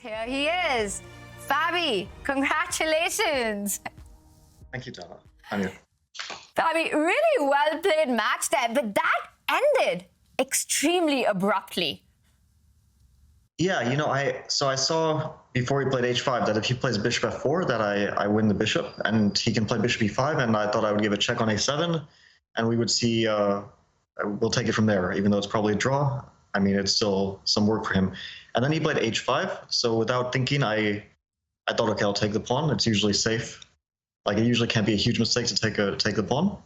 Here he is. Fabi, congratulations. Thank you, Donna. I'm here. Fabi, really well played match there, but that ended extremely abruptly. Yeah, I saw before he played h5 that if he plays bishop f4 that I win the bishop, and he can play bishop e5, and I thought I would give a check on a7, and we would see, we'll take it from there, even though it's probably a draw. I mean, it's still some work for him. And then he played h5, so without thinking, I thought, okay, I'll take the pawn. It's usually safe. Like, it usually can't be a huge mistake to take the pawn.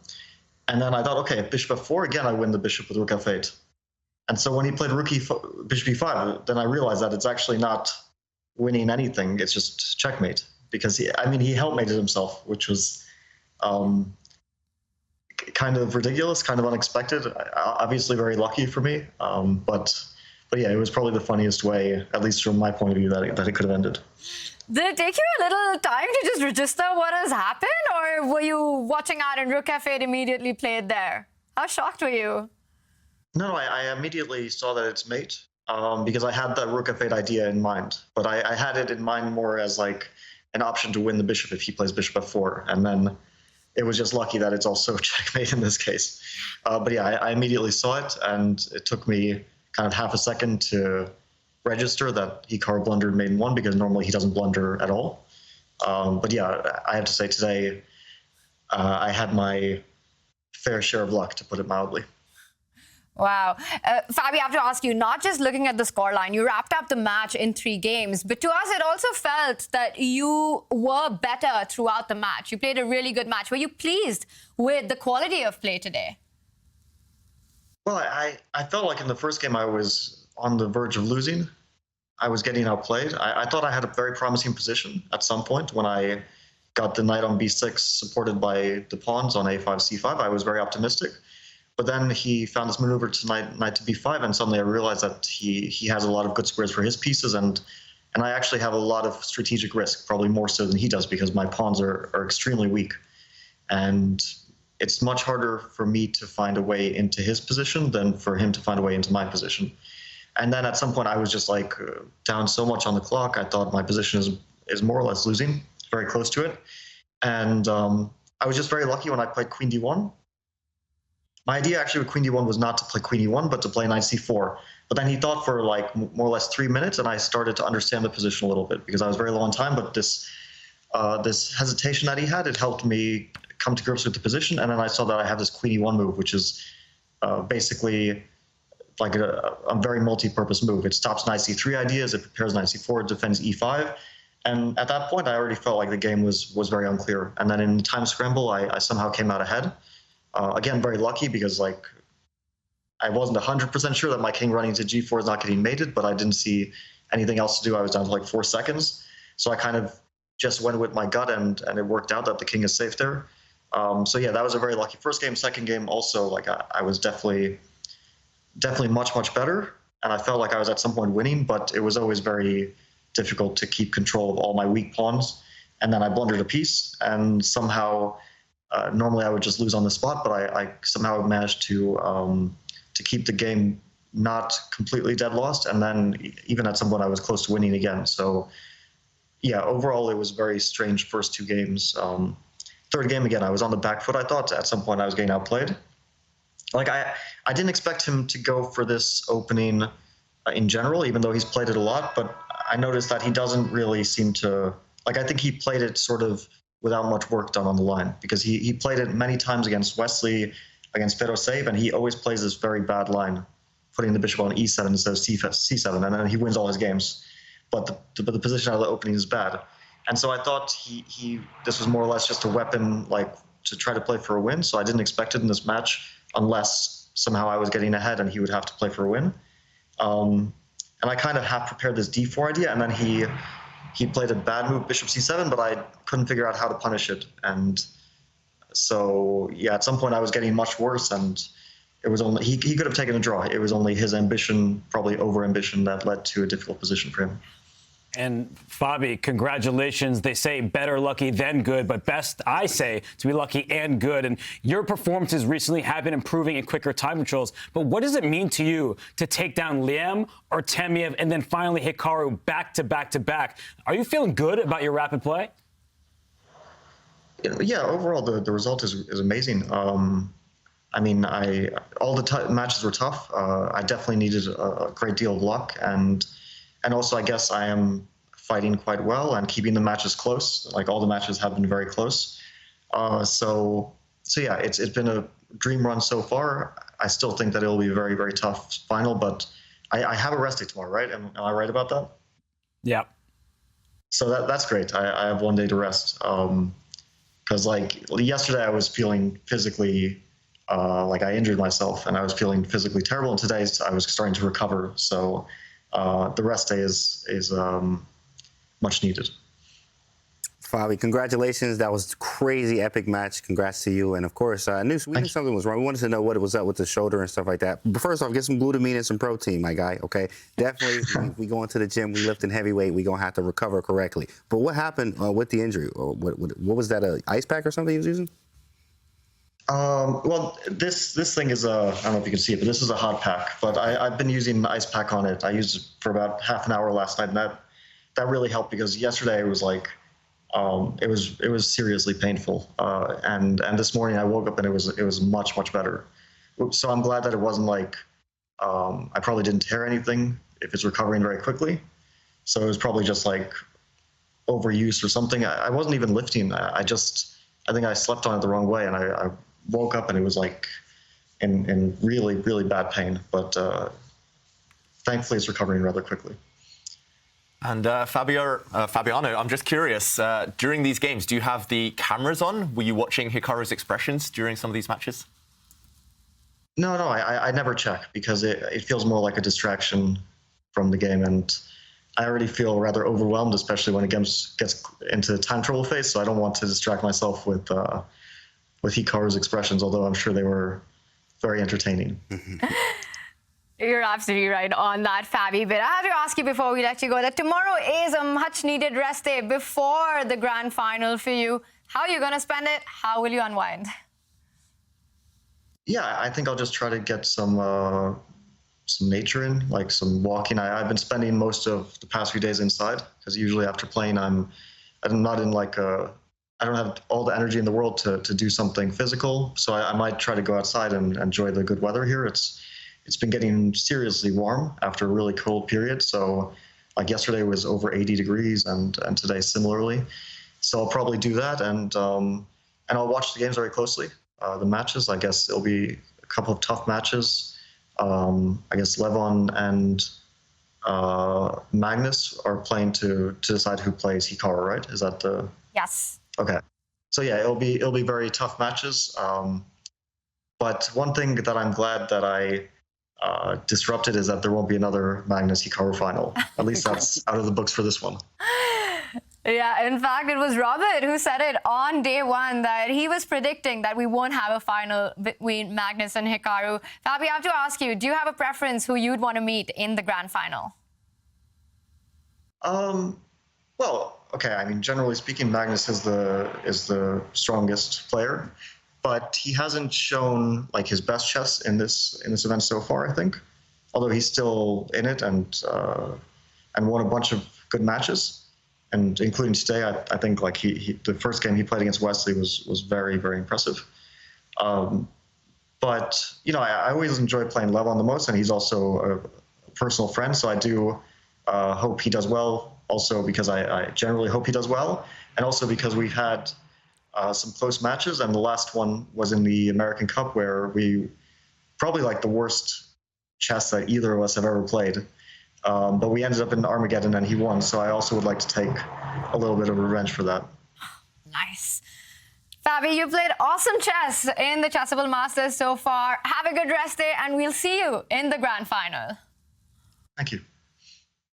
And then I thought, okay, if bishop f4, again, I win the bishop with rook f8. And so when he played bishop e5, then I realized that it's actually not winning anything. It's just checkmate, because he helpmated himself, which was kind of ridiculous, kind of unexpected. Obviously very lucky for me, but yeah, it was probably the funniest way, at least from my point of view, that it could have ended. Did it take you a little time to just register what has happened, or were you watching out and rook f8 immediately played there? How shocked were you? No, I immediately saw that it's mate, because I had that rook f8 idea in mind, but I had it in mind more as like an option to win the bishop if he plays bishop f4, and then it was just lucky that it's also checkmate in this case. But yeah, I immediately saw it, and it took me kind of half a second to register that Hikaru blundered maiden one, because normally he doesn't blunder at all. But yeah, I have to say today, I had my fair share of luck, to put it mildly. Wow. Fabi, I have to ask you, not just looking at the scoreline, you wrapped up the match in 3 games, but to us it also felt that you were better throughout the match. You played a really good match. Were you pleased with the quality of play today? Well, I felt like in the first game I was on the verge of losing. I was getting outplayed. I thought I had a very promising position at some point when I got the knight on b6 supported by the pawns on a5, c5. I was very optimistic. But then he found this maneuver to knight to b5, and suddenly I realized that he has a lot of good squares for his pieces, and I actually have a lot of strategic risk, probably more so than he does, because my pawns are extremely weak. And it's much harder for me to find a way into his position than for him to find a way into my position. And then at some point I was just like down so much on the clock, I thought my position is more or less losing, very close to it. And I was just very lucky when I played queen d1. My idea actually with queen d1 was not to play queen e1, but to play knight c4. But then he thought for like more or less 3 minutes, and I started to understand the position a little bit, because I was very low on time. But this hesitation that he had, it helped me come to grips with the position. And then I saw that I have this queen e1 move, which is basically like a very multi-purpose move. It stops knight c3 ideas, it prepares knight c4, it defends e5. And at that point, I already felt like the game was very unclear. And then in the time scramble, I somehow came out ahead. Again, very lucky, because like I wasn't 100% sure that my king running to g4 is not getting mated, but I didn't see anything else to do. I was down to like 4 seconds. So I kind of just went with my gut, and it worked out that the king is safe there. So yeah, that was a very lucky first game. Second game also, like I was definitely much better, and I felt like I was at some point winning, but it was always very difficult to keep control of all my weak pawns. And then I blundered a piece, and somehow normally I would just lose on the spot, but I somehow managed to keep the game not completely dead lost, and then even at some point I was close to winning again. So yeah, overall it was very strange first 2 games. Third game, again, I was on the back foot. I thought at some point I was getting outplayed. Like I didn't expect him to go for this opening in general, even though he's played it a lot, but I noticed that he doesn't really seem to, like, I think he played it sort of without much work done on the line, because he played it many times against Wesley, against Fedoseev, and he always plays this very bad line, putting the bishop on e7 instead of c7, and then he wins all his games. But the position out of the opening is bad. And so I thought this was more or less just a weapon, like, to try to play for a win, so I didn't expect it in this match, unless somehow I was getting ahead and he would have to play for a win. And I kind of half prepared this d4 idea, and then he played a bad move, bishop c7, but I couldn't figure out how to punish it. And so, yeah, at some point I was getting much worse, and it was only he could have taken a draw. It was only his ambition, probably over-ambition, that led to a difficult position for him. And Fabi, congratulations. They say better lucky than good, but best, I say, to be lucky and good. And your performances recently have been improving in quicker time controls. But what does it mean to you to take down Liam or Temiev and then finally Hikaru back to back to back? Are you feeling good about your rapid play? Yeah, overall the result is amazing. I mean, all the matches were tough. I definitely needed a great deal of luck, and also I guess I am fighting quite well and keeping the matches close. Like all the matches have been very close. So yeah, it's been a dream run so far. I still think that it'll be a very, very tough final, but I have a rest day tomorrow, right? Am I right about that? Yeah. So that's great. I have 1 day to rest. Because like yesterday I was feeling physically like I injured myself and I was feeling physically terrible, and today I was starting to recover. So the rest day is much needed. Fabi, congratulations. That was a crazy epic match. Congrats to you. And of course, we knew something was wrong. We wanted to know what was up with the shoulder and stuff like that. But first off, get some glutamine and some protein, my guy, okay? Definitely, we go into the gym, we lift in heavyweight, we going to have to recover correctly. But what happened with the injury? What was that, an ice pack or something he was using? Well, this thing is I don't know if you can see it, but this is a hot pack. But I've been using the ice pack on it. I used it for about half an hour last night, and that really helped because yesterday it was like it was seriously painful. And this morning I woke up and it was much better. So I'm glad that it wasn't like I probably didn't tear anything if it's recovering very quickly. So it was probably just like overuse or something. I wasn't even lifting. I think I slept on it the wrong way, and I woke up and it was like in really bad pain. But thankfully it's recovering rather quickly. And Fabiano, I'm just curious, during these games, do you have the cameras on? Were you watching Hikaru's expressions during some of these matches? No, I never check because it feels more like a distraction from the game, and I already feel rather overwhelmed, especially when it gets into time trouble phase. So I don't want to distract myself with Hikaru's expressions, although I'm sure they were very entertaining. You're absolutely right on that, Fabi. But I have to ask you before we let you go that tomorrow is a much-needed rest day before the grand final for you. How are you going to spend it? How will you unwind? Yeah, I think I'll just try to get some nature in, like some walking. I've been spending most of the past few days inside because usually after playing, I'm not in like I don't have all the energy in the world to do something physical. So I might try to go outside and enjoy the good weather here. It's been getting seriously warm after a really cold period. So like yesterday was over 80 degrees and today similarly. So I'll probably do that and I'll watch the games very closely. The matches, I guess it'll be a couple of tough matches. I guess Levon and Magnus are playing to decide who plays Hikaru, right? Is that the... Yes. Okay. So yeah, it'll be very tough matches. But one thing that I'm glad that I disrupted is that there won't be another Magnus Hikaru final. At least that's out of the books for this one. Yeah, in fact, it was Robert who said it on day one that he was predicting that we won't have a final between Magnus and Hikaru. Fabi, I have to ask you, do you have a preference who you'd want to meet in the grand final? Well, okay. I mean, generally speaking, Magnus is the strongest player, but he hasn't shown like his best chess in this event so far, I think. Although he's still in it and won a bunch of good matches. And including today, I think like the first game he played against Wesley was very, very impressive. But you know, I always enjoy playing Levon the most, and he's also a personal friend. So I do hope he does well. Also because I generally hope he does well, and also because we've had some close matches, and the last one was in the American Cup where we probably like the worst chess that either of us have ever played. But we ended up in Armageddon and he won, so I also would like to take a little bit of revenge for that. Nice. Fabi, you played awesome chess in the Chessable Masters so far. Have a good rest day, and we'll see you in the grand final. Thank you.